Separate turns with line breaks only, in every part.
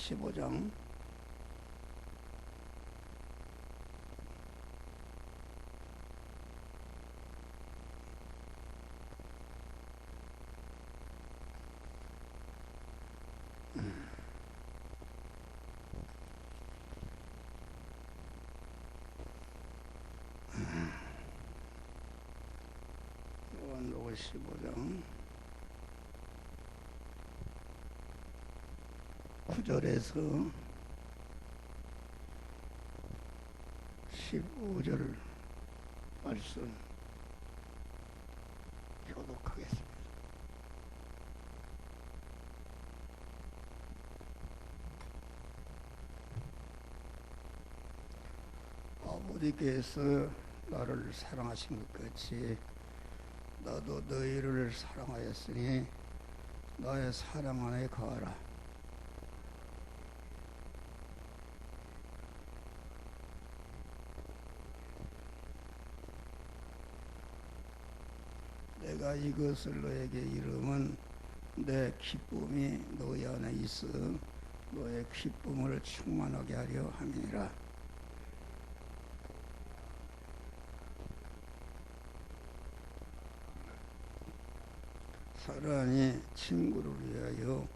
15장 요한복음 15장 9절에서 15절 말씀 교독하겠습니다. 아버지께서 나를 사랑하신 것 같이 나도 너희를 사랑하였으니 나의 사랑 안에 거하라. 내가 이것을 너에게 이름은 내 기쁨이 너희 안에 있어 너의 기쁨을 충만하게 하려 함이니라. 사람이 친구를 위하여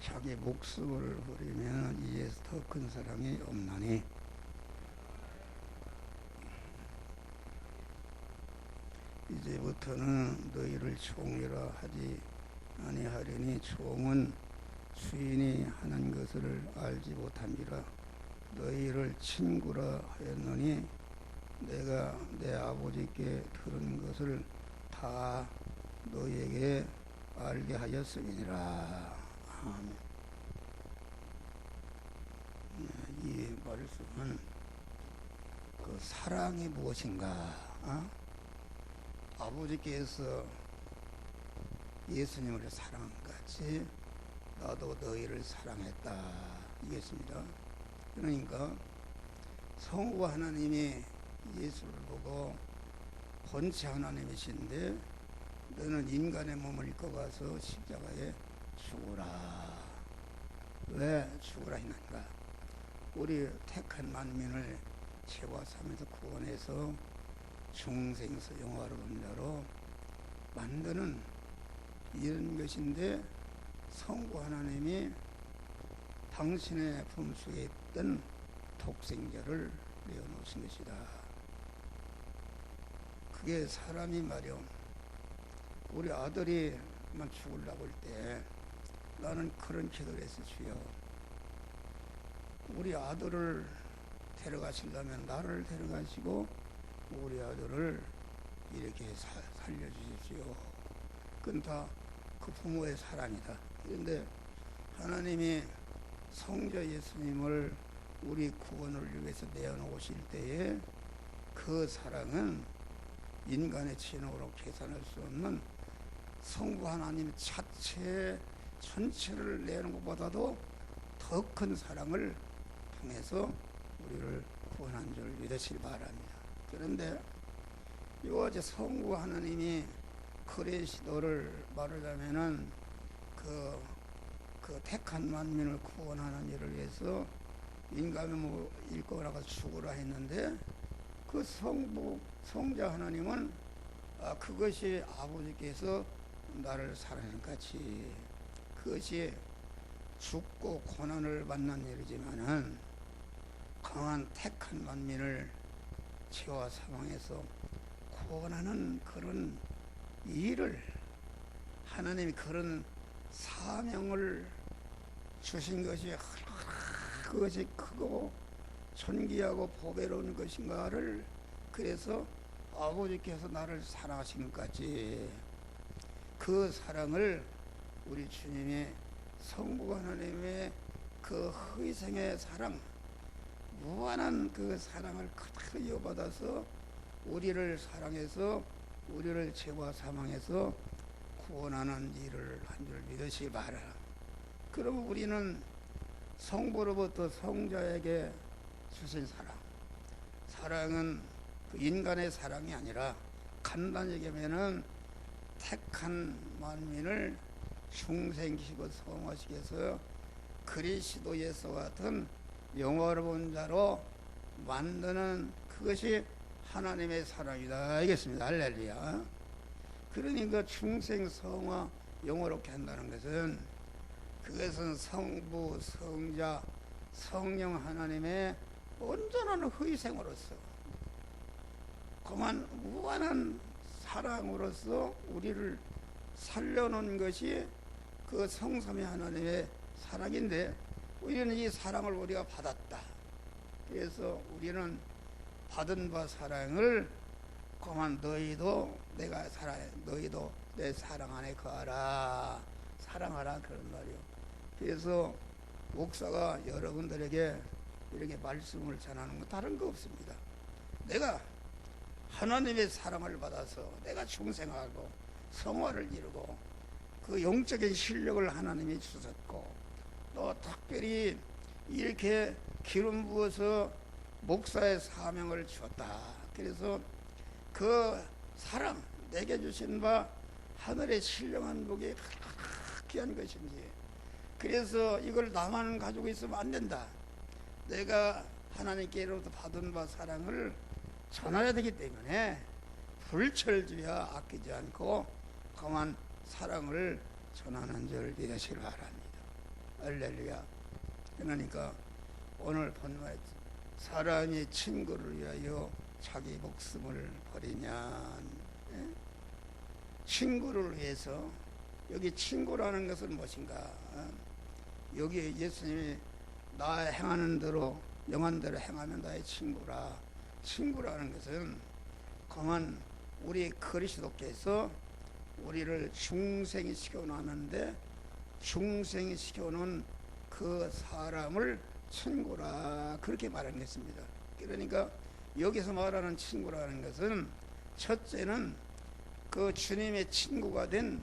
자기 목숨을 버리면 이에서 더 큰 사랑이 없나니 이제부터는 너희를 종이라 하지 아니하려니 종은 주인이 하는 것을 알지 못함이라. 너희를 친구라 하였노니 내가 내 아버지께 들은 것을 다 너희에게 알게 하였음이니라. 아멘. 이 말씀은 그 사랑이 무엇인가? 아버지께서 예수님을 사랑한 같이 나도 너희를 사랑했다 이겠습니다. 그러니까 성부 하나님이 예수를 보고 본체 하나님이신데 너는 인간의 몸을 입고 가서 십자가에 죽으라. 왜 죽으라 했는가? 우리 택한 만민을 죄와 사면서 구원해서 중생에서 영화로운 자로 만드는 이런 것인데 성부 하나님이 당신의 품속에 있던 독생자를 내어놓으신 것이다. 그게 사람이 말이요, 우리 아들이만 죽으려고 할 때 나는 그런 기도를 했어. 주여, 우리 아들을 데려가시려면 나를 데려가시고 우리 아들을 이렇게 살려주십시오. 그건 다 그 부모의 사랑이다. 그런데 하나님이 성자 예수님을 우리 구원을 위해서 내어놓으실 때에 그 사랑은 인간의 지능으로 계산할 수 없는 성부 하나님 자체 전체를 내는 것보다도 더 큰 사랑을 통해서 우리를 구원한 줄 믿으시기 바랍니다. 그런데 요어제 성부 하나님이 그리스도를 말하자면은 그 택한 만민을 구원하는 일을 위해서 인간의 뭐 일거라가 죽으라 했는데 그 성자 하나님은 그것이 아버지께서 나를 사랑하는 같이 그것이 죽고 고난을 받는 일이지만은 강한 택한 만민을 죄와 사망에서 구원하는 그런 일을 하나님이 그런 사명을 주신 것이 그것이 크고 존귀하고 보배로운 것인가를 그래서 아버지께서 나를 사랑하신 것까지 그 사랑을 우리 주님이 성부 하나님의 그 희생의 사랑 무한한 그 사랑을 그대로 이어받아서 우리를 사랑해서 우리를 죄와 사망에서 구원하는 일을 한 줄 믿으시기 바라라. 그러면 우리는 성부로부터 성자에게 주신 사랑은 그 인간의 사랑이 아니라 간단히 얘기하면은 택한 만민을 중생시키고 성화시켜서 그리스도 예수와 같은 영화로운 자로 만드는 그것이 하나님의 사랑이다 알겠습니다. 할렐루야. 그러니까 중생 성화 영화롭게 한다는 것은 그것은 성부 성자 성령 하나님의 온전한 희생으로서 그만 무한한 사랑으로서 우리를 살려놓은 것이 그 성삼위 하나님의 사랑인데 우리는 이 사랑을 우리가 받았다. 그래서 우리는 받은 바 사랑을 그만 너희도 내가 사랑해 너희도 내 사랑 안에 거하라 사랑하라 그런 말이요. 그래서 목사가 여러분들에게 이렇게 말씀을 전하는 건 다른 거 없습니다. 내가 하나님의 사랑을 받아서 내가 중생하고 성화를 이루고 그 영적인 실력을 하나님이 주셨고 또 특별히 이렇게 기름 부어서 목사의 사명을 주었다. 그래서 그 사랑 내게 주신 바 하늘의 신령한 복이 귀한 것인지 그래서 이걸 나만 가지고 있으면 안 된다. 내가 하나님께로부터 받은 바 사랑을 전해야 되기 때문에 불철주야 아끼지 않고 그만 사랑을 전하는 줄 믿으시기 바랍니다. 할렐루야. 그러니까 오늘 본문에 사람이 친구를 위하여 자기 목숨을 버리냐. 친구를 위해서 여기 친구라는 것은 무엇인가? 여기 예수님이 나 행하는 대로 영한 대로 행하면 나의 친구라. 친구라는 것은 그만 우리 그리스도께서 우리를 중생시켜 놨는데 중생시켜 놓은 그 사람을 친구라 그렇게 말한 것입니다. 그러니까 여기서 말하는 친구라는 것은 첫째는 그 주님의 친구가 된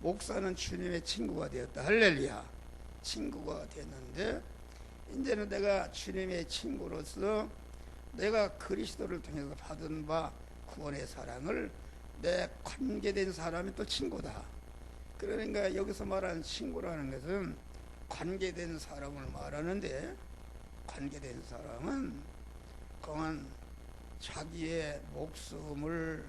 목사는 주님의 친구가 되었다. 할렐루야. 친구가 됐는데 이제는 내가 주님의 친구로서 내가 그리스도를 통해서 받은 바 구원의 사랑을 내 관계된 사람이 또 친구다. 그러니까 여기서 말하는 친구라는 것은 관계된 사람을 말하는데 관계된 사람은 그만 자기의 목숨을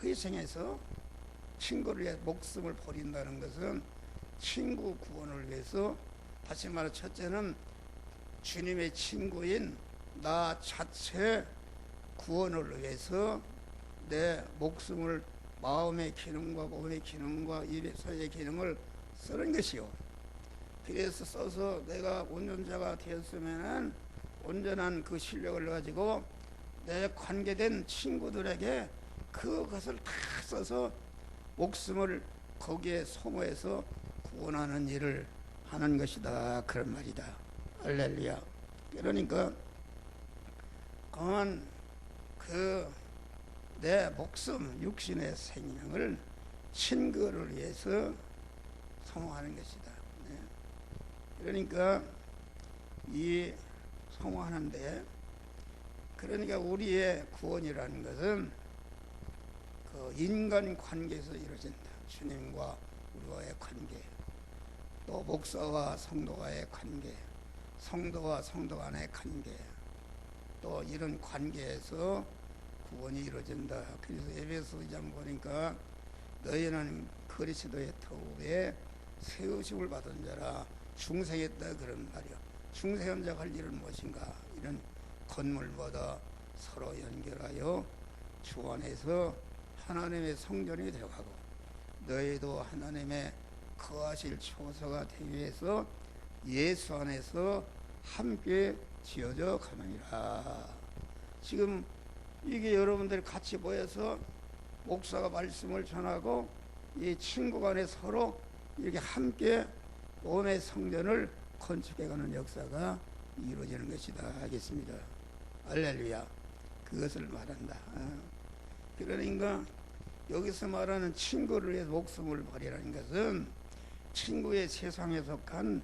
희생해서 친구를 위해 목숨을 버린다는 것은 친구 구원을 위해서 다시 말해 첫째는 주님의 친구인 나 자체 구원을 위해서 내 목숨을 마음의 기능과 몸의 기능과 입의 소의 기능을 쓰는 것이요. 그래서 써서 내가 온전자가 되었으면 온전한 그 실력을 가지고 내 관계된 친구들에게 그것을 다 써서 목숨을 거기에 소모해서 구원하는 일을 하는 것이다. 그런 말이다. 할렐루야. 그러니까 그만 내 목숨 육신의 생명을 친구를 위해서 소모하는 것이다. 네. 그러니까 이 소모하는데 그러니까 우리의 구원이라는 것은 그 인간 관계에서 이루어진다. 주님과 우리와의 관계, 또 목사와 성도와의 관계, 성도와 성도 간의 관계, 또 이런 관계에서 구원이 이루어진다. 그래서 에베소 2장 보니까 너희는 그리스도의 터에 세우심을 받은 자라 중생했다 그런 말이야. 중생한 자가 할 일은 무엇인가? 이런 건물보다 서로 연결하여 주 안에서 하나님의 성전이 되어가고 너희도 하나님의 거하실 초소가 되기 위해서 예수 안에서 함께 지어져 가느니라. 지금 이게 여러분들이 같이 모여서 목사가 말씀을 전하고 이 친구 간에 서로 이렇게 함께 몸의 성전을 건축해가는 역사가 이루어지는 것이다 하겠습니다. 할렐루야. 그것을 말한다. 그러니까 여기서 말하는 친구를 위해서 목숨을 버리라는 것은 친구의 세상에 속한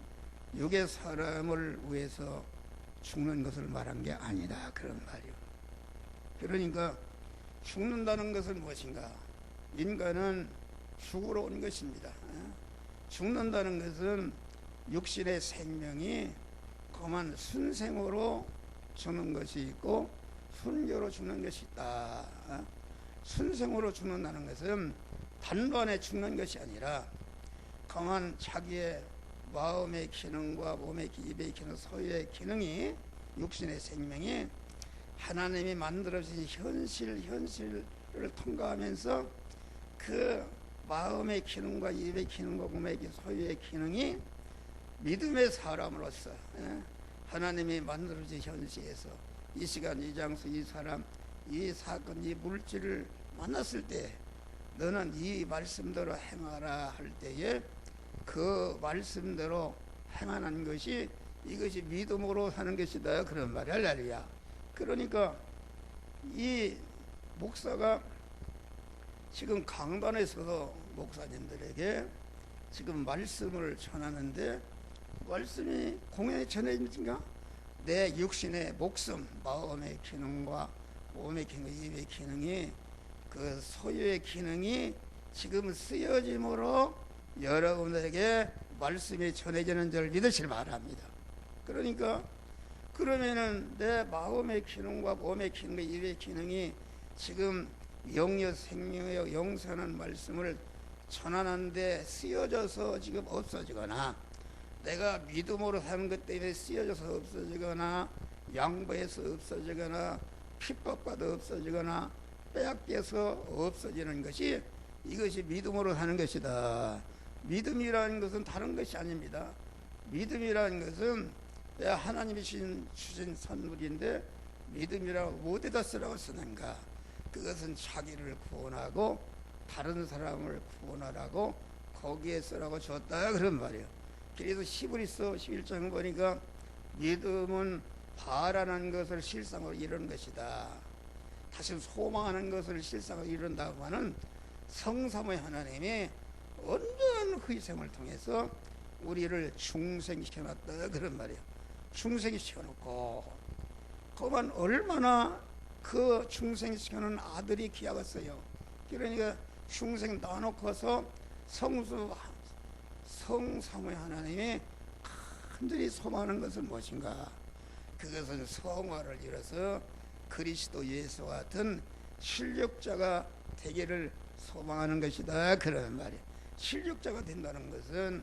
육의 사람을 위해서 죽는 것을 말한 게 아니다 그런 말이요. 그러니까 죽는다는 것은 무엇인가? 인간은 죽으러 온 것입니다. 죽는다는 것은 육신의 생명이 그만 순생으로 죽는 것이 있고 순교로 죽는 것이 있다. 순생으로 죽는다는 것은 단번에 죽는 것이 아니라 그만 자기의 마음의 기능과 몸의 입의 기능, 소유의 기능이 육신의 생명이 하나님이 만들어진 현실을 통과하면서 그 마음의 기능과 입의 기능과 몸의 소유의 기능이 믿음의 사람으로서 하나님이 만들어진 현실에서 이 시간 이 장소 이 사람 이 사건 이 물질을 만났을 때 너는 이 말씀대로 행하라 할 때에 그 말씀대로 행하는 것이 이것이 믿음으로 사는 것이다 그런 말이 할렐루야. 그러니까 이 목사가 지금 강단에서도 목사님들에게 지금 말씀을 전하는데 말씀이 공연히 전해집니까? 내 육신의 목숨, 마음의 기능과 몸의 기능, 입의 기능이 그 소유의 기능이 지금 쓰여짐으로 여러분들에게 말씀이 전해지는 줄 믿으시길 바랍니다. 그러니까 그러면은 내 마음의 기능과 몸의 기능과 입의 기능이 지금 영역 생명의 영생하는 말씀을 전하는데 쓰여져서 지금 없어지거나 내가 믿음으로 사는 것 때문에 쓰여져서 없어지거나 양보해서 없어지거나 핍박받아 없어지거나 빼앗겨서 없어지는 것이 이것이 믿음으로 사는 것이다. 믿음이라는 것은 다른 것이 아닙니다. 믿음이라는 것은 하나님이 주신 선물인데 믿음이라고 어디다 쓰라고 쓰는가? 그것은 자기를 구원하고 다른 사람을 구원하라고 거기에 쓰라고 줬다 그런 말이에요. 그래서 히브리서 11장 보니까 믿음은 바라는 것을 실상으로 이루는 것이다. 다시 소망하는 것을 실상으로 이룬다고 하는 성삼의 하나님이 온전한 희생을 통해서 우리를 중생시켜놨다 그런 말이에요. 중생시켜놓고 그만 얼마나 그 중생시켜놓은 아들이 귀하겠어요. 그러니까 중생 놔놓고서 성삼의 하나님이 간절히 소망하는 것은 무엇인가? 그것은 성화를 이뤄서 그리스도 예수와 같은 실력자가 되기를 소망하는 것이다 그런 말이에요. 실력자가 된다는 것은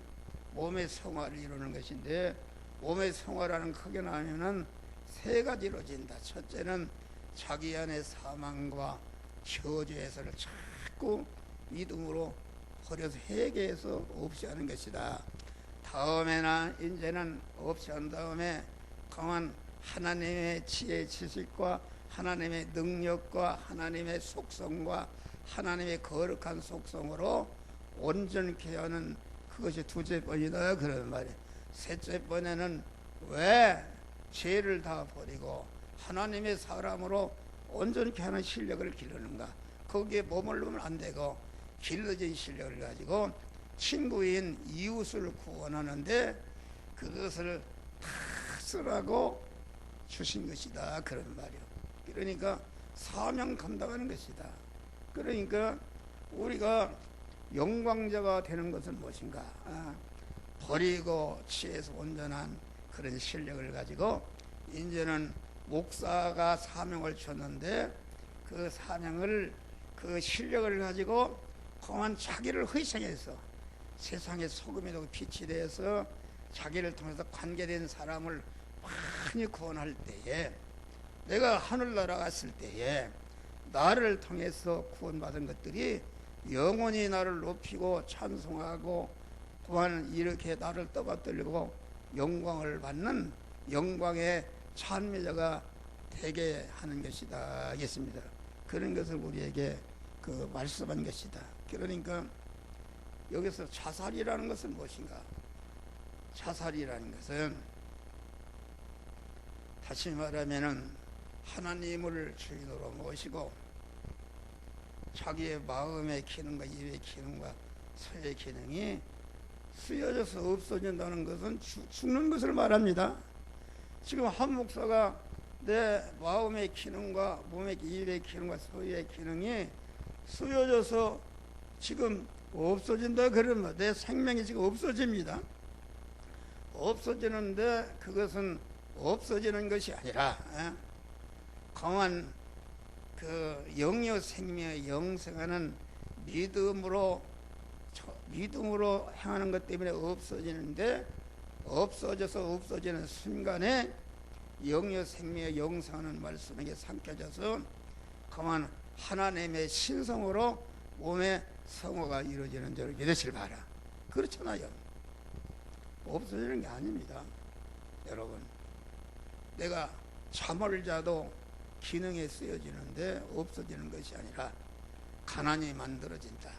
몸의 성화를 이루는 것인데 몸의 성화라는 크게 나누면은 세 가지로 진다. 첫째는 자기 안의 사망과 저주에서를 자꾸 믿음으로 버려서 회개해서 없이 하는 것이다. 다음에는 이제는 없이 한 다음에 강한 하나님의 지혜 지식과 하나님의 능력과 하나님의 속성과 하나님의 거룩한 속성으로 온전케 하는 그것이 두째 번이다 그런 말이에요. 셋째 번에는 왜 죄를 다 버리고 하나님의 사람으로 온전케 하는 실력을 기르는가? 거기에 머물르면 안 되고 길러진 실력을 가지고 친구인 이웃을 구원하는데 그것을 다 쓰라고 주신 것이다 그런 말이에요. 그러니까 사명 감당하는 것이다. 그러니까 우리가 영광자가 되는 것은 무엇인가? 버리고 취해서 온전한 그런 실력을 가지고 이제는 목사가 사명을 줬는데 그 사명을 그 실력을 가지고 그만 자기를 희생해서 세상의 소금이 되고 빛이 되어서 자기를 통해서 관계된 사람을 많이 구원할 때에 내가 하늘나라 갔을 때에 나를 통해서 구원받은 것들이 영원히 나를 높이고 찬송하고 그만 이렇게 나를 떠받들고 영광을 받는 영광의 찬미자가 되게 하는 것이다 하겠습니다. 그런 것을 우리에게 그 말씀한 것이다. 그러니까 여기서 자살이라는 것은 무엇인가? 자살이라는 것은 다시 말하면은 하나님을 주인으로 모시고 자기의 마음의 기능과 입의 기능과 소의 기능이 쓰여져서 없어진다는 것은 죽는 것을 말합니다. 지금 한 목사가 내 마음의 기능과 몸의 입의 기능과 소의 기능이 쓰여져서 지금 없어진다 그러면 내 생명이 지금 없어집니다. 없어지는데 그것은 없어지는 것이 아니라 강한 그 영유 생명의 영생하는 믿음으로 행하는 것 때문에 없어지는데, 없어져서 없어지는 순간에 영유 생명의 영생하는 말씀에게 삼켜져서 강한 하나님의 신성으로 몸의 성화가 이루어지는 줄 믿으실 바라. 그렇잖아요. 없어지는 게 아닙니다. 여러분, 내가 잠을 자도 기능에 쓰여지는데 없어지는 것이 아니라 가난이 만들어진다.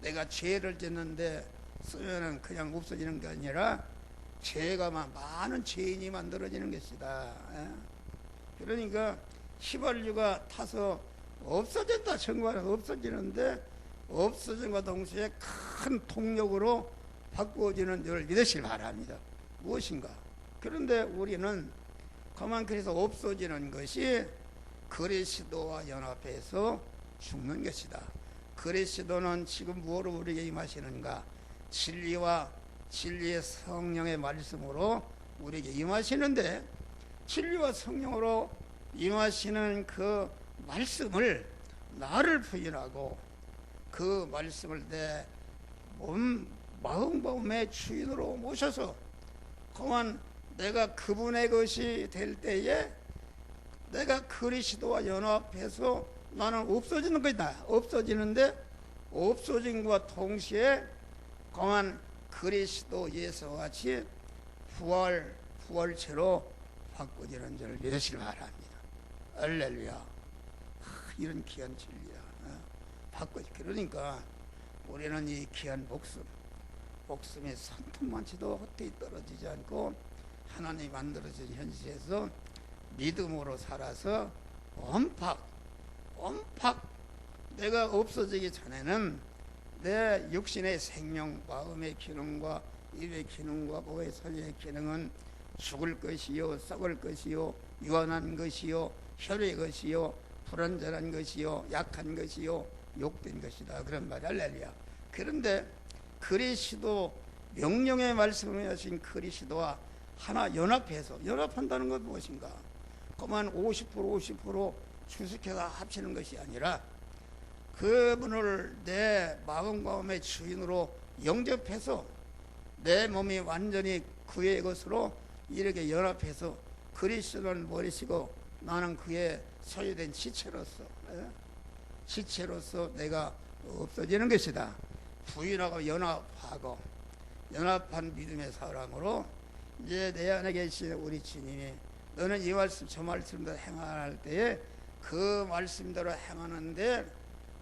내가 죄를 짓는데 쓰면은 그냥 없어지는 게 아니라 죄가 많은 죄인이 만들어지는 것이다. 그러니까 휘발유가 타서 없어진다 정말 없어지는데, 없어진과 동시에 큰 동력으로 바꾸어지는 줄 믿으시기 바랍니다. 무엇인가? 그런데 우리는 가만 그래서 없어지는 것이 그리스도와 연합해서 죽는 것이다. 그리스도는 지금 무엇으로 우리에게 임하시는가? 진리와 진리의 성령의 말씀으로 우리에게 임하시는데, 진리와 성령으로 임하시는 그 말씀을 나를 부인하고 그 말씀을 내 마음의 주인으로 모셔서 그만 내가 그분의 것이 될 때에 내가 그리스도와 연합해서 나는 없어지는 것이다. 없어지는데 없어짐과 동시에 그만 그리스도 예수와 같이 부활체로 바꿔지는 줄 믿으시기 바랍니다. 할렐루야. 이런 귀한 진리야. 바꿔지. 그러니까 우리는 이 귀한 목숨의 손톱만치도 헛되이 떨어지지 않고 하나님이 만들어진 현실에서 믿음으로 살아서 온팍 내가 없어지기 전에는 내 육신의 생명, 마음의 기능과 입의 기능과 몸의 소리의 기능은 죽을 것이요, 썩을 것이요, 유한한 것이요, 혈의 것이요, 불완전한 것이요, 약한 것이요, 욕된 것이다. 그런 말이 할렐루야. 그런데 그리스도 명령의 말씀을 하신 그리스도와 하나 연합한다는 건 무엇인가? 그만 50% 주식해서 합치는 것이 아니라 그분을 내 마음과 마음의 주인으로 영접해서 내 몸이 완전히 그의 것으로 이렇게 연합해서 그리스도는 머리시고 나는 그의 소유된 지체로서 내가 없어지는 것이다. 부인하고 연합한 믿음의 사람으로 이제 내 안에 계신 우리 주님이 너는 이 말씀 저 말씀대로 행할 때에 그 말씀대로 행하는데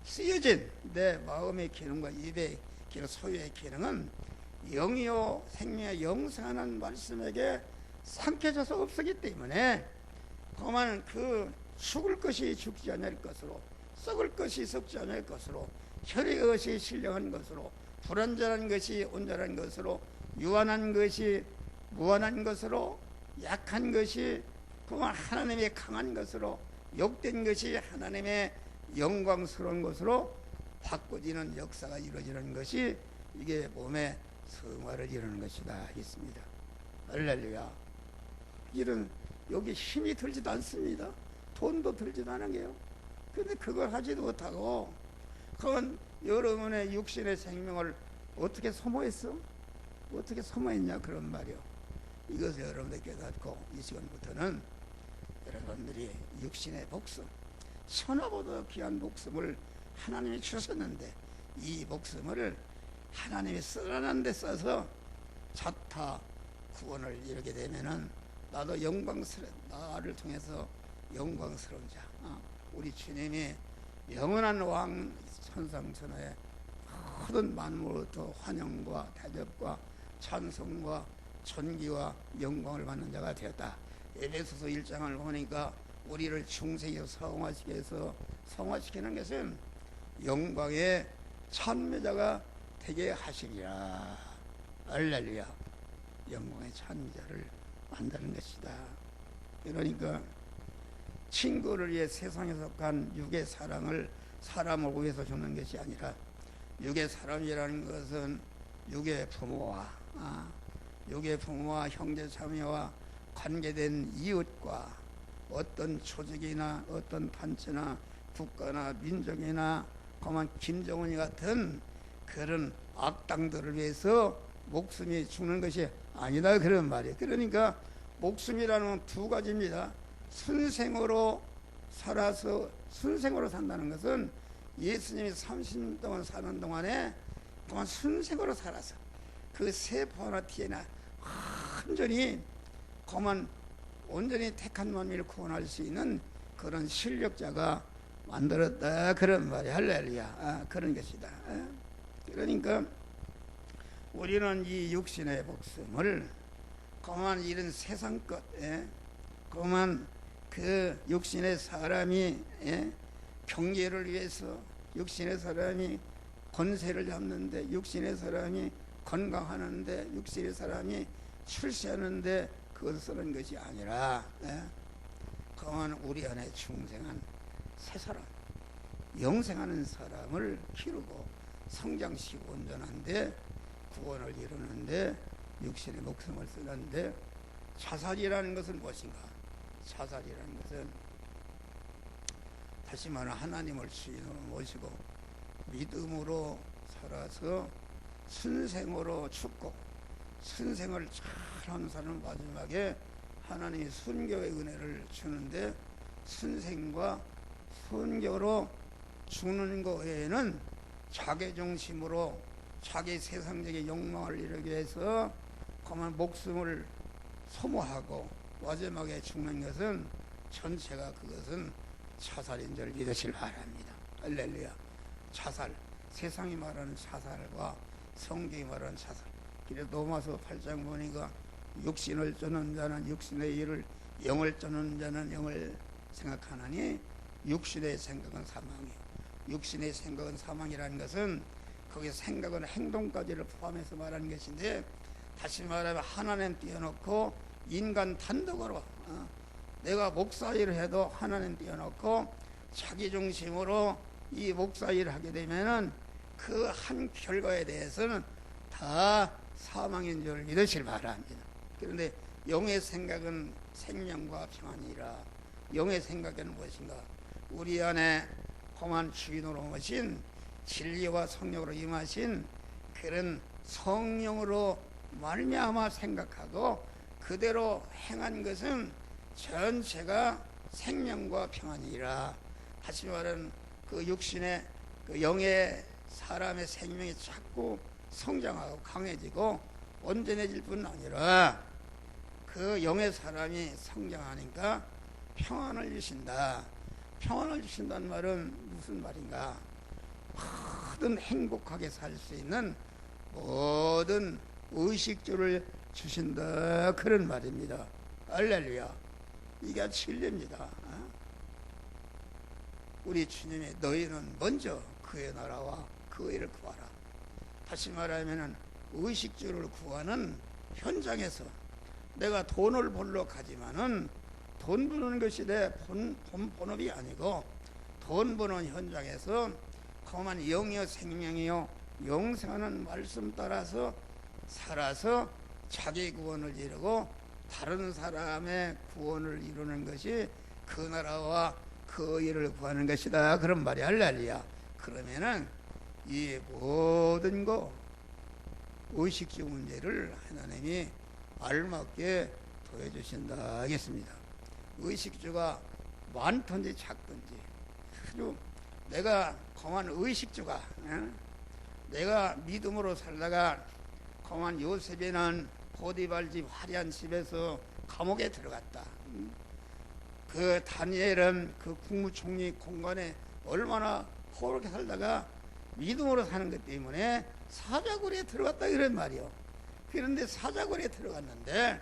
쓰여진 내 마음의 기능과 입의 기능, 소유의 기능은 영이요 생명의 영생하는 말씀에게 삼켜져서 없었기 때문에 그만 그 죽을 것이 죽지 않을 것으로, 썩을 것이 썩지 않을 것으로, 혈의 것이 신령한 것으로, 불완전한 것이 온전한 것으로, 유한한 것이 무한한 것으로, 약한 것이 그만 하나님의 강한 것으로, 욕된 것이 하나님의 영광스러운 것으로 바꿔지는 역사가 이루어지는 것이 이게 몸의 성화를 이루는 것이다 있습니다. 할렐루야. 이런 여기 힘이 들지도 않습니다. 돈도 들지도 않은 게요. 근데 그걸 하지도 못하고 그건 여러분의 육신의 생명을 어떻게 소모했어? 어떻게 소모했냐 그런 말이요. 이것을 여러분들 깨닫고 이 시간부터는 여러분들이 육신의 목숨, 천하보다 귀한 목숨을 하나님이 주셨는데 이 목숨을 하나님이 쓰라는 데 써서 자타 구원을 이루게 되면은 나도 나를 통해서 영광스러운 자, 우리 주님이 영원한 왕 천상천하의 모든 만물로부터 환영과 대접과 찬송과 존귀와 영광을 받는 자가 되었다. 에베소서 1장을 보니까 우리를 중생에 성화시키는 것은 영광의 찬미자가 되게 하시리라. 할렐루야. 영광의 찬미자를 만드는 것이다. 그러니까 친구를 위해 세상에 속한 육의 사랑을 사람을 위해서 주는 것이 아니라 육의 사람이라는 것은 육의 부모와 형제 자매와 관계된 이웃과 어떤 조직이나 어떤 단체나 국가나 민족이나 그만 김정은이 같은 그런 악당들을 위해서 목숨이 죽는 것이 아니다 그런 말이에요. 그러니까 목숨이라는 건 두 가지입니다. 순생으로 살아서 순생으로 산다는 것은 예수님이 30년 동안 사는 동안에 그만 순생으로 살아서 그 세포 하나 티에나 완전히 그만 온전히 택한 만민을 구원할 수 있는 그런 실력자가 만들었다 그런 말이 할렐루야. 그런 것이다. 그러니까 우리는 이 육신의 목숨을 그만 이런 세상 것 그만 그 육신의 사람이 경제를 위해서 육신의 사람이 권세를 잡는데 육신의 사람이 건강하는데 육신의 사람이 출세하는데 그것을 쓰는 것이 아니라 그만 우리 안에 중생한 새 사람 영생하는 사람을 기르고 성장시키고 온전한데 구원을 이루는데 육신의 목숨을 쓰는데 자살이라는 것은 무엇인가? 자살이라는 것은 다시 말하면 하나님을 주인으로 모시고 믿음으로 살아서 순생으로 죽고 순생을 잘하는 사람은 마지막에 하나님이 순교의 은혜를 주는데 순생과 순교로 죽는 것 외에는 자기중심으로 자기 세상적인 욕망을 이루기 위해서 그만 목숨을 소모하고 마지막에 죽는 것은 전체가 그것은 자살인 줄 믿으시길 바랍니다. 할렐루야. 자살, 세상이 말하는 자살과 성경이 말하는 자살. 그래서 로마서 8장 보니까 육신을 쫓는 자는 육신의 일을, 영을 쫓는 자는 영을 생각하나니 육신의 생각은 사망이에요. 육신의 생각은 사망이라는 것은 거기 생각은 행동까지를 포함해서 말하는 것인데 다시 말하면 하나님 띄워놓고 인간 단독으로 내가 목사 일을 해도 하나님 띄워놓고 자기 중심으로 이 목사 일을 하게 되면은 그 한 결과에 대해서는 다 사망인 줄 믿으시길 바랍니다. 그런데 영의 생각은 생명과 평안이라. 영의 생각은 무엇인가? 우리 안에 험한 주인으로 오신 진리와 성령으로 임하신 그런 성령으로 말미암아 생각하고 그대로 행한 것은 전체가 생명과 평안이라. 다시 말하는 그 육신의 그 영의 사람의 생명이 자꾸 성장하고 강해지고 온전해질 뿐 아니라 그 영의 사람이 성장하니까 평안을 주신다. 평안을 주신다는 말은 무슨 말인가? 모든 행복하게 살 수 있는 모든 의식주를 주신다 그런 말입니다. 할렐루야. 이게 진리입니다. 우리 주님이 너희는 먼저 그의 나라와 그 의를 구하라. 다시 말하면 의식주를 구하는 현장에서 내가 돈을 벌러 가지만은 돈 버는 것이 내 본업이 아니고 돈 버는 현장에서 그만 영이요 생명이요 영생하는 말씀 따라서 살아서 자기 구원을 이루고 다른 사람의 구원을 이루는 것이 그 나라와 그 의를 구하는 것이다 그런 말이 할렐루야. 그러면은 이 모든 거 의식주 문제를 하나님이 알맞게 도와주신다 하겠습니다. 의식주가 많든지 작든지 아주 내가 거만 의식주가 내가 믿음으로 살다가 거만 요셉이는 보디발 집 화려한 집에서 감옥에 들어갔다. 그 다니엘은 그 국무총리 공간에 얼마나 호르게 살다가 믿음으로 사는 것 때문에 사자굴에 들어갔다 이런 말이요. 그런데 사자굴에 들어갔는데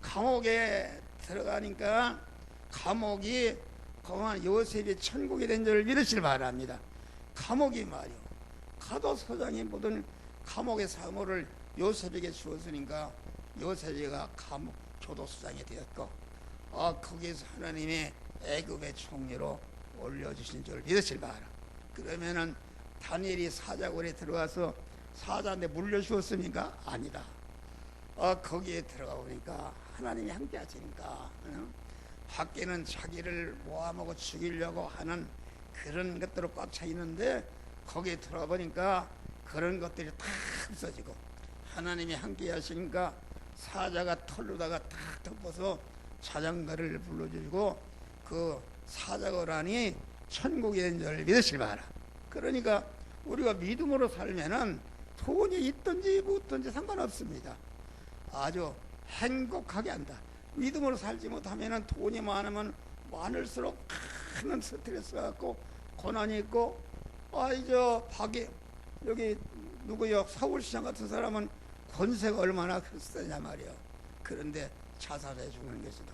감옥에 들어가니까 감옥이 그만 요셉이 천국이 된 줄 믿으시길 바랍니다. 감옥이 말이요. 가도소장이 모든 감옥의 사무를 요셉에게 주었으니까 요셉이가 감옥 교도소장이 되었고 거기서 하나님이 애굽의 총리로 올려주신 줄 믿으시길 바라. 그러면은 다니엘이 사자굴에 들어가서 사자한테 물려 죽었습니까? 아니다. 거기에 들어가 보니까 하나님이 함께 하시니까 밖에는 자기를 모함하고 죽이려고 하는 그런 것들로 꽉 차 있는데 거기에 들어가 보니까 그런 것들이 다 없어지고 하나님이 함께 하시니까 사자가 털로다가 다 덮어서 자장가를 불러주고 그 사자굴 안이 천국이 된 줄 믿으시기 바라. 그러니까 우리가 믿음으로 살면은 돈이 있든지 못든지 상관없습니다. 아주 행복하게 한다. 믿음으로 살지 못하면은 돈이 많으면 많을수록 큰 스트레스 갖고 고난이 있고 박이 여기 누구요? 서울시장 같은 사람은 권세가 얼마나 세냐 말이요. 그런데 자살해 죽는 것이다.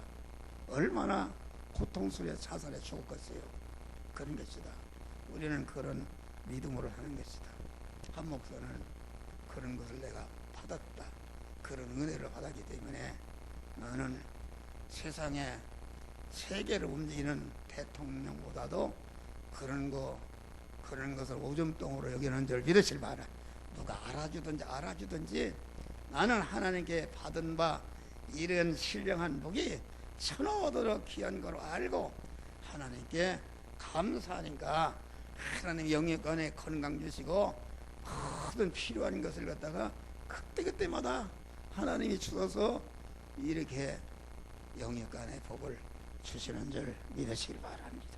얼마나 고통스러워 자살해 죽었겠어요. 그런 것이다. 우리는 그런 믿음으로 사는 것이다. 한 목사는 그런 것을 내가 받았다. 그런 은혜를 받았기 때문에 너는 세상에 세계를 움직이는 대통령보다도 그런 것을 오줌동으로 여기는 줄 믿으실 바라. 누가 알아주든지 나는 하나님께 받은 바 이런 신령한 복이 천하오도록 귀한 걸 알고 하나님께 감사하니까 하나님 영역간에 건강 주시고 모든 필요한 것을 갖다가 그때그때마다 하나님이 주셔서 이렇게 영역간의 복을 주시는 줄 믿으시길 바랍니다.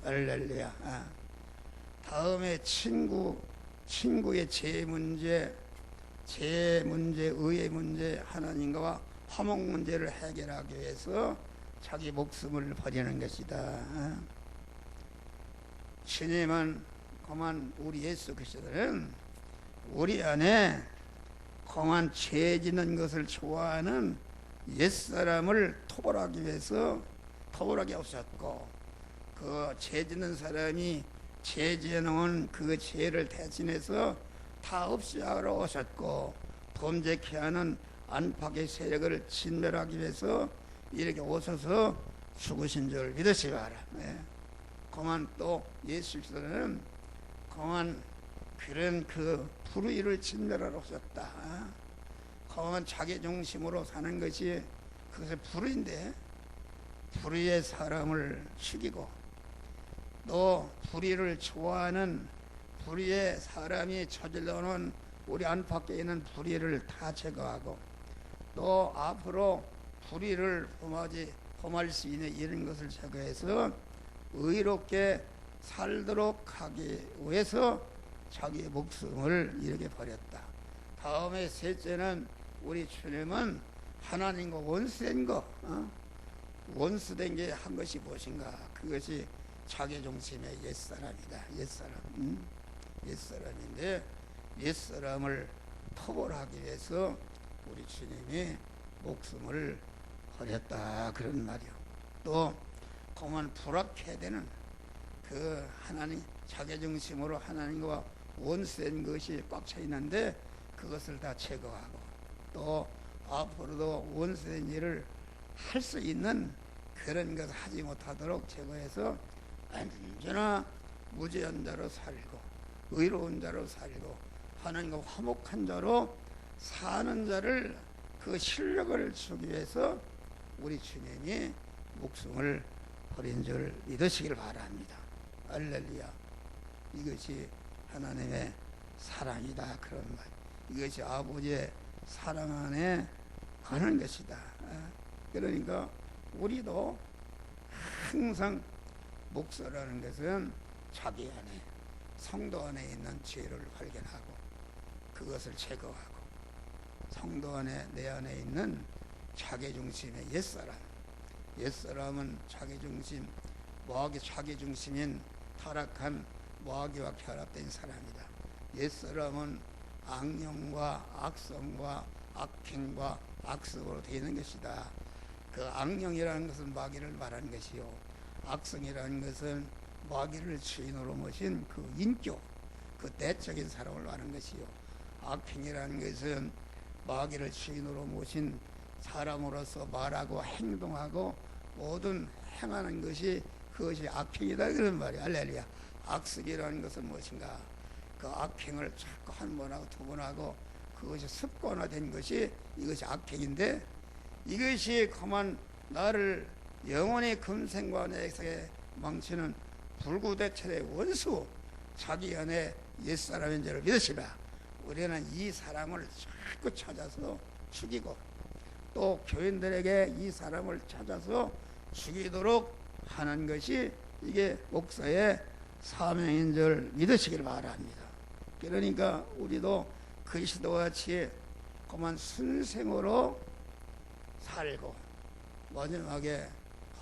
할렐루야. 다음에 친구의 죄 문제, 의의 문제, 하나님과 화목 문제를 해결하기 위해서 자기 목숨을 버리는 것이다. 주님은 그만 우리 예수 그리스도는 우리 안에 그만 죄 짓는 것을 좋아하는 옛사람을 토벌하기 위해서 토벌하게 오셨고 그 죄 짓는 사람이 죄 지어놓은 그 죄를 대신해서 다 없이 하러 오셨고 범죄케 하는 안팎의 세력을 진멸하기 위해서 이렇게 오셔서 죽으신 줄 믿으시기 바라. 그만 또 예수 그리스도는 그만 그런 그 불의를 진멸하러 오셨다. 그만 자기 중심으로 사는 것이 그것이 불의인데 불의의 사람을 죽이고 또 불의를 좋아하는 불의의 사람이 저질러놓은 우리 안팎에 있는 불의를 다 제거하고 또 앞으로 불의를 범할 수 있는 이런 것을 제거해서 의롭게 살도록 하기 위해서 자기의 목숨을 이렇게 버렸다. 다음에 셋째는 우리 주님은 하나님과 원수된 거, 원수된 게 한 것이 무엇인가? 그것이 자기 중심의 옛사람이다. 옛사람인데 옛사람을 토벌하기 위해서 우리 주님이 목숨을 버렸다. 그런 말이요. 또 그만 불합해 되는 그 하나님 자기 중심으로 하나님과 원수된 것이 꽉 차 있는데 그것을 다 제거하고 또 앞으로도 원수된 일을 할 수 있는 그런 것을 하지 못하도록 제거해서 언제나 무죄한 자로 살고 의로운 자로 살고 하나님과 화목한 자로 사는 자를 그 실력을 주기 위해서 우리 주님이 목숨을 버린 줄 믿으시길 바랍니다. 할렐루야. 이것이 하나님의 사랑이다. 그런 말. 이것이 아버지의 사랑 안에 가는 것이다. 그러니까 우리도 항상 목사라는 것은 자기 안에 성도 안에 있는 죄를 발견하고 그것을 제거하고 성도 안에 내 안에 있는 자기 중심의 옛사람은 자기 중심 자기 중심인 타락한 마귀와 결합된 사람이다. 옛사람은 악령과 악성과 악행과 악습으로 되어 있는 것이다. 그 악령이라는 것은 마귀를 말하는 것이요 악성이라는 것은 마귀를 주인으로 모신 그 인격, 그 내적인 사람을 말하는 것이요 악행이라는 것은 마귀를 주인으로 모신 사람으로서 말하고 행동하고 모든 행하는 것이 그것이 악행이다. 그런 말이야. 할렐루야. 악습이라는 것은 무엇인가? 그 악행을 자꾸 한 번 하고 두 번 하고 그것이 습관화된 것이 이것이 악행인데 이것이 그만 나를 영원히 금생과 내세에 망치는 불구대천의 원수 자기 안에 옛사람인 줄을 믿으시라. 우리는 이 사람을 자꾸 찾아서 죽이고 또 교인들에게 이 사람을 찾아서 죽이도록 하는 것이 이게 목사의 사명인 줄 믿으시길 바랍니다. 그러니까 우리도 그리스도와 같이 그만 순생으로 살고 마지막에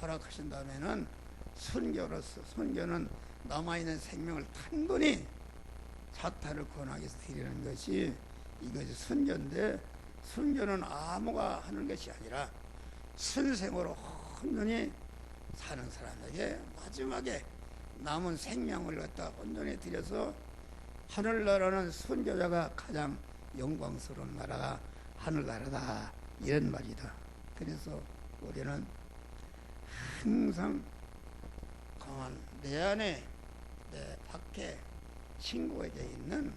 허락하신다면은 순교로서 순교는 남아있는 생명을 단번히 자타를 권하기 위해서 드리는 것이 이것이 순교인데 순교는 아무가 하는 것이 아니라 순생으로 온전히 사는 사람에게 마지막에 남은 생명을 갖다 온전히 드려서 하늘나라는 순교자가 가장 영광스러운 나라가 하늘나라다 이런 말이다. 그래서 우리는 항상 강한 내 안에 내 밖에 친구에게 있는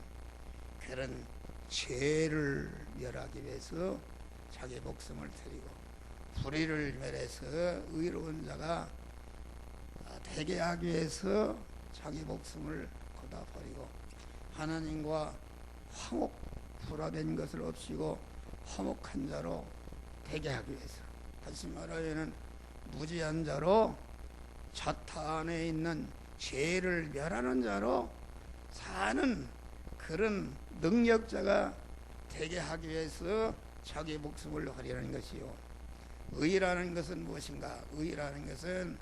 그런 죄를 멸하기 위해서 자기 목숨을 드리고 불의를 멸해서 의로운 자가 되게 하기 위해서 자기 목숨을 걷어버리고 하나님과 화목 불화된 것을 없이고 화목한 자로 되게 하기 위해서 다시 말하면 무지한 자로 자타 안에 있는 죄를 멸하는 자로 사는 그런 능력자가 되게 하기 위해서 자기 목숨을 버리는 것이요. 의라는 것은 무엇인가? 의라는 것은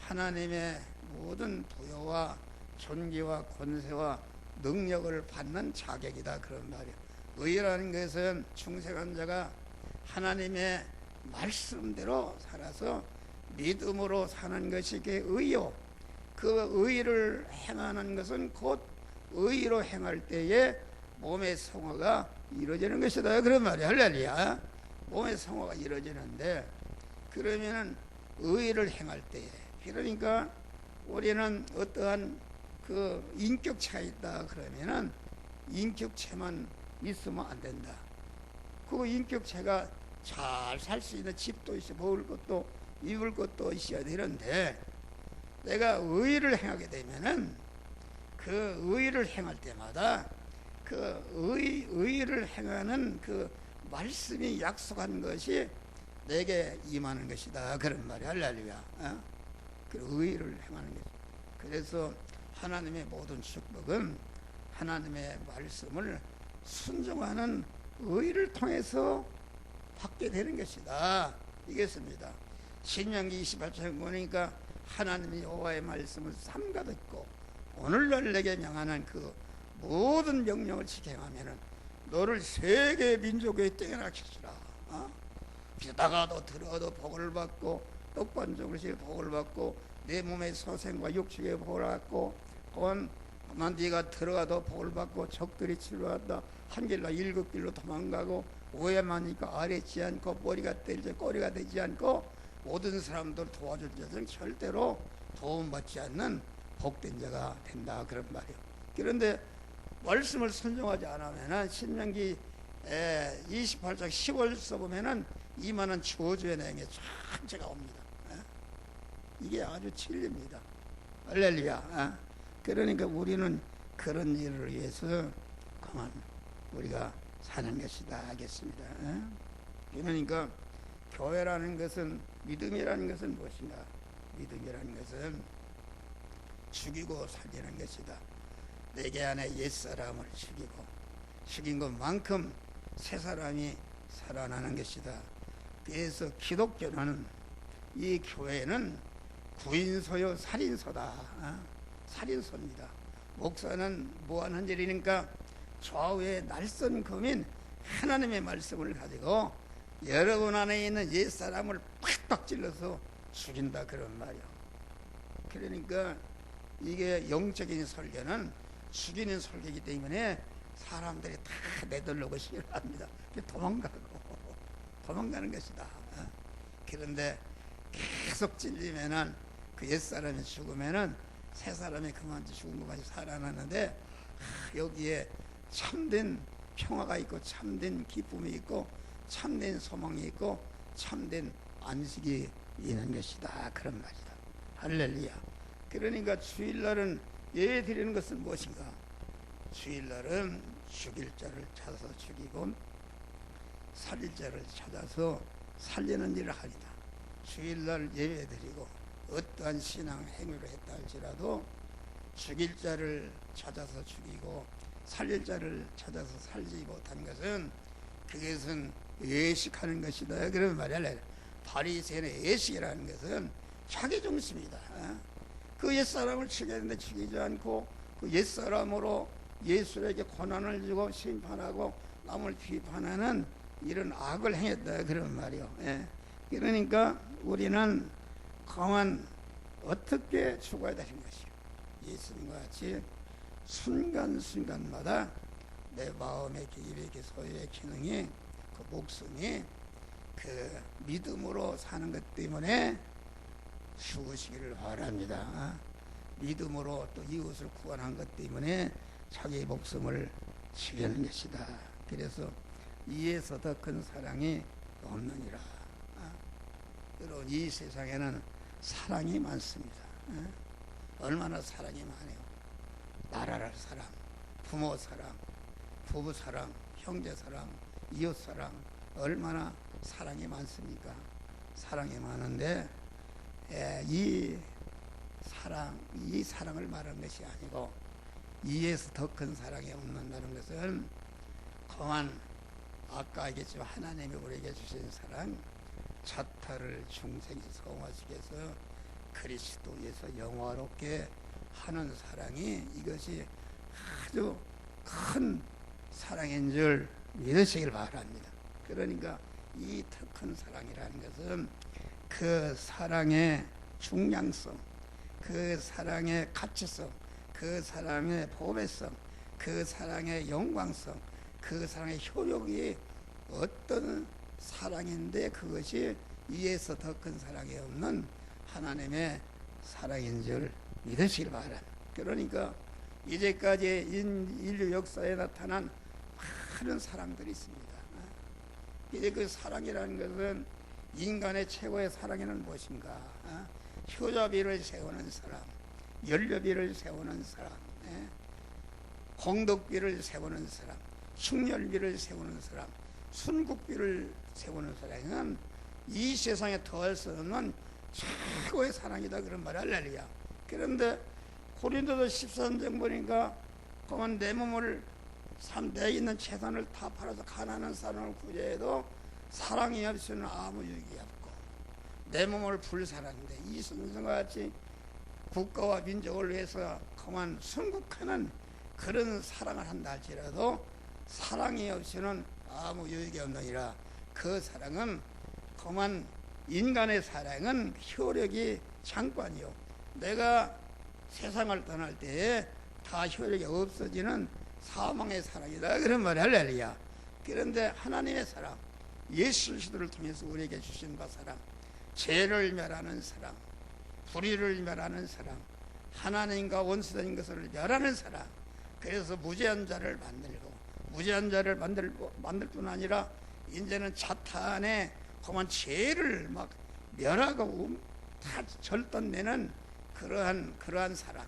하나님의 모든 부여와 존귀와 권세와 능력을 받는 자격이다 그런 말이에요. 의라는 것은 충성한 자가 하나님의 말씀대로 살아서 믿음으로 사는 것이 그게 의요. 그 의를 행하는 것은 곧 의로 행할 때에 몸의 성화가 이루어지는 것이다 그런 말이야. 할렐루야. 몸의 성화가 이루어지는데 그러면은 의를 행할 때에 그러니까 우리는 어떠한 그 인격체가 있다 그러면은 인격체만 있으면 안 된다. 그 인격체가 잘 살 수 있는 집도 있어 먹을 것도 입을 것도 있어야 되는데 내가 의를 행하게 되면은 그 의를 행할 때마다 그 의를 행하는 그 말씀이 약속한 것이 내게 임하는 것이다 그런 말이야. 할렐루야. 그 의를 행하는 것. 그래서 하나님의 모든 축복은 하나님의 말씀을 순종하는 의를 통해서 받게 되는 것이다. 이겠습니다. 신명기 28장 보니까 하나님이 여호와의 말씀을 삼가 듣고 오늘날 내게 명하는 그 모든 명령을 지켜가면은 너를 세계 민족의 떼어나게 주라. 비다가도 들어도 복을 받고 떡반죽을 실 복을 받고 내 몸의 소생과 육축의 복을 받고 또한 네가 들어가도 복을 받고 적들이 치료한다 한 길로 일곱 길로 도망가고 오해만이니까 아래지 않고 머리가 때리지 꼬리가 되지 않고 모든 사람들 도와줄 자는 절대로 도움받지 않는 복된 자가 된다 그런 말이에요. 그런데 말씀을 순종하지 않으면 신명기 28장 10월서 보면은 이만한 저주의 내용이 전체가 옵니다. 이게 아주 진리입니다. 할렐루야. 그러니까 우리는 그런 일을 위해서 그만 우리가 사는 것이다 하겠습니다. 그러니까 교회라는 것은 믿음이라는 것은 무엇인가? 믿음이라는 것은 죽이고 살리는 것이다. 내게 안에 옛사람을 죽인 것만큼 새 사람이 살아나는 것이다. 그래서 기독교는 이 교회는 구인소요 살인소다. 살인소입니다. 목사는 무한한 일이니까 좌우에 날선 검인 하나님의 말씀을 가지고 여러분 안에 있는 옛사람을 팍팍 찔러서 죽인다 그런 말이요. 그러니까 이게 영적인 설교는 죽이는 설교이기 때문에 사람들이 다 내돌려고 싫어합니다. 도망가는 것이다. 그런데 계속 찔리면은 그 옛사람이 죽으면은 새 사람이 그만 죽은 것까지 살아나는데 여기에 참된 평화가 있고 참된 기쁨이 있고 참된 소망이 있고 참된 안식이 있는 것이다, 그런 말이다. 할렐루야. 그러니까 주일날은 예배 드리는 것은 무엇인가? 주일날은 죽일 자를 찾아서 죽이고 살릴 자를 찾아서 살리는 일을 하리다. 주일날 예배 드리고 어떠한 신앙 행위를 했다 할지라도 죽일 자를 찾아서 죽이고 살릴 자를 찾아서 살지 못한 것은 그것은 외식하는 것이다, 그런 말이야. 바리새인의 외식이라는 것은 자기 중심이다. 그 옛사람을 죽였는데 죽이지 않고 그 옛사람으로 예수에게 고난을 주고 심판하고 남을 비판하는 이런 악을 행했다, 그런 말이요. 그러니까 우리는 그만 어떻게 죽어야 되는 것이요. 예수님과 같이 순간순간마다 내 마음의 입의 소유의 기능이 그 목숨이 그 믿음으로 사는 것 때문에 죽으시기를 바랍니다. 믿음으로 또 이웃을 구원한 것 때문에 자기의 목숨을 죽이는 것이다. 그래서 이에서 더 큰 사랑이 없느니라. 여러분, 이 세상에는 사랑이 많습니다. 얼마나 사랑이 많아요. 나라를 사랑, 부모 사랑, 부부 사랑, 형제 사랑, 이웃 사랑, 얼마나 사랑이 많습니까? 사랑이 많은데 이 사랑을 말하는 것이 아니고 이에서 더 큰 사랑이 없는다는 것은 그만 아까 얘기했지만 하나님이 우리에게 주신 사랑, 자타를 중생이 성화시켜서 그리스도에서 영화롭게 하는 사랑이 이것이 아주 큰 사랑인 줄 믿으시길 바랍니다. 그러니까 이 더 큰 사랑이라는 것은 그 사랑의 중량성, 그 사랑의 가치성, 그 사랑의 보배성, 그 사랑의 영광성, 그 사랑의 효력이 어떤 사랑인데 그것이 이에서 더 큰 사랑이 없는 하나님의 사랑인 줄 믿으시길 바랍니다. 그러니까 이제까지 인류 역사에 나타난 많은 사랑들이 있습니다. 이제 그 사랑이라는 것은 인간의 최고의 사랑에는 무엇인가? 효자비를 세우는 사람, 연료비를 세우는 사람, 공덕비를 세우는 사람, 충렬비를 세우는 사람, 순국비를 세우는 사랑은 이 세상에 더할 수 없는 최고의 사랑이다, 그런 말. 할렐루야. 그런데 고린도서 14장 보니까 그만 내 몸을 내 있는 재산을 다 팔아서 가난한 사람을 구제해도 사랑이 없이는 아무 유익이 없고 내 몸을 불사하는데 이 선생과 같이 국가와 민족을 위해서 그만 순국하는 그런 사랑을 한다 할지라도 사랑이 없이는 아무 유익이 없느니라. 그 사랑은 그만 인간의 사랑은 효력이 잠깐이요. 내가 세상을 떠날 때에 다 효력이 없어지는 사망의 사랑이다, 그런 말이. 할렐루야. 그런데 하나님의 사랑, 예수 그리스도를 통해서 우리에게 주신 바 사랑, 죄를 멸하는 사랑, 불의를 멸하는 사랑, 하나님과 원수된 것을 멸하는 사랑. 그래서 무죄한 자를 만들고 무죄한 자를 만들 뿐 아니라 이제는 사탄의 그만 죄를 막 멸하고 다 절단내는 그러한 사랑,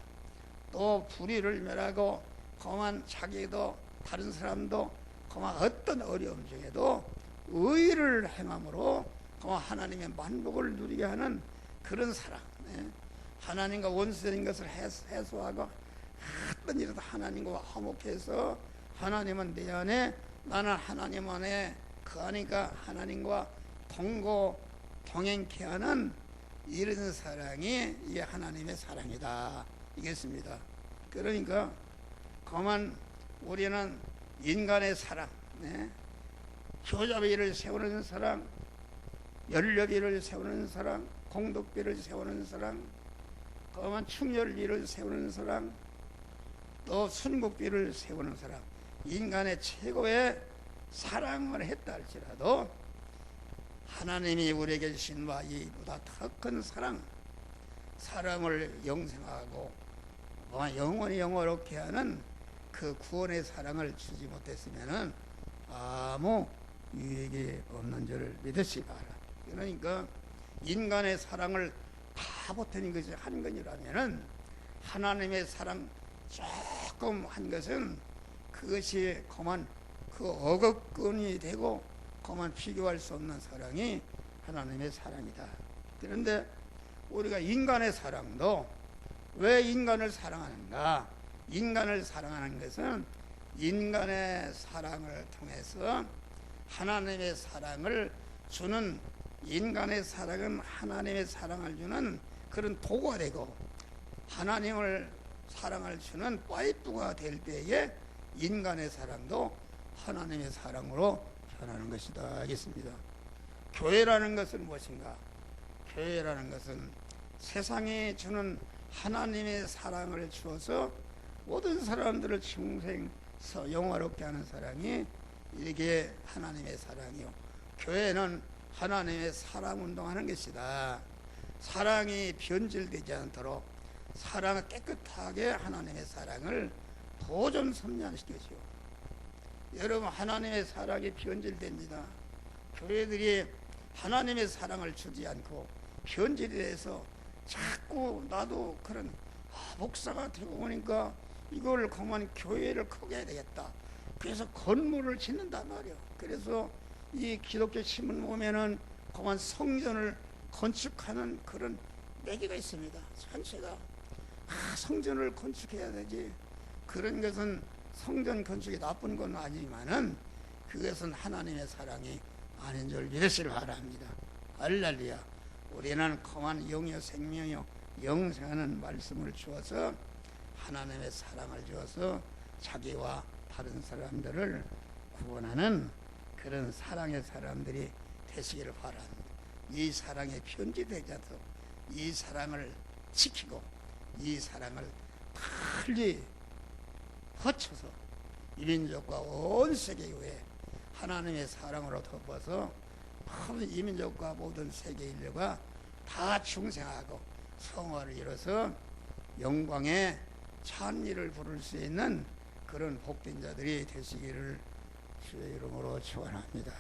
또 불의를 멸하고 그만 자기도 다른 사람도 그만 어떤 어려움 중에도 의를 행함으로 그만 하나님의 만복을 누리게 하는 그런 사랑. 하나님과 원수된 것을 해소하고 어떤 일에도 하나님과 화목해서 하나님은 내 안에 나는 하나님 안에 그 안이니까 하나님과 동행케 하는 이런 사랑이 이 하나님의 사랑이다, 이겠습니다. 그러니까 그만 우리는 인간의 사랑, 효자비를 세우는 사랑, 연료비를 세우는 사랑, 공덕비를 세우는 사랑, 그만 충렬비를 세우는 사랑, 또 순국비를 세우는 사랑, 인간의 최고의 사랑을 했다 할지라도 하나님이 우리에게 주신 바 이보다 더 큰 사랑, 사람을 영생하고 영원히 영원롭게 하는 그 구원의 사랑을 주지 못했으면은 아무 유익이 없는 줄을 믿으시 바라. 그러니까 인간의 사랑을 다 보태는 것이 한 것이라면은 하나님의 사랑 조금 한 것은 그것이 그만 그 어급건이 되고 그만 비교할 수 없는 사랑이 하나님의 사랑이다. 그런데 우리가 인간의 사랑도 왜 인간을 사랑하는가? 인간을 사랑하는 것은 인간의 사랑을 통해서 하나님의 사랑을 주는, 인간의 사랑은 하나님의 사랑을 주는 그런 도구가 되고 하나님을 사랑을 주는 파이프가 될 때에 인간의 사랑도 하나님의 사랑으로 변하는 것이다 하겠습니다. 교회라는 것은 무엇인가? 교회라는 것은 세상에 주는 하나님의 사랑을 주어서 모든 사람들을 중생서 영화롭게 하는 사랑이 이게 하나님의 사랑이요. 교회는 하나님의 사랑 운동하는 것이다. 사랑이 변질되지 않도록 사랑을 깨끗하게 하나님의 사랑을 보존 섬유시켜줘. 여러분, 하나님의 사랑이 변질됩니다. 교회들이 하나님의 사랑을 주지 않고 변질이 돼서 자꾸 나도 그런 목사가 되고 보니까 이걸 그만 교회를 크게 해야 되겠다. 그래서 건물을 짓는단 말이에요. 그래서 이 기독교 신문 보면은 그만 성전을 건축하는 그런 매개가 있습니다. 전체가 성전을 건축해야 되지. 그런 것은 성전 건축이 나쁜 건 아니지만은 그것은 하나님의 사랑이 아닌 줄 믿으시길 바랍니다. 할렐루야. 우리는 그만 영이요 생명이요 영생하는 말씀을 주어서 하나님의 사랑을 주어서 자기와 다른 사람들을 구원하는 그런 사랑의 사람들이 되시기를 바랍니다. 이 사랑에 편지되지 않도록 이 사랑을 지키고 이 사랑을 빨리 거쳐서 이 민족과 온 세계 교회 하나님의 사랑으로 덮어서 모든 이 민족과 모든 세계 인류가 다 중생하고 성화를 이뤄서 영광의 찬미를 부를 수 있는 그런 복된 자들이 되시기를 주의 이름으로 축원합니다.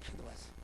기도하세요.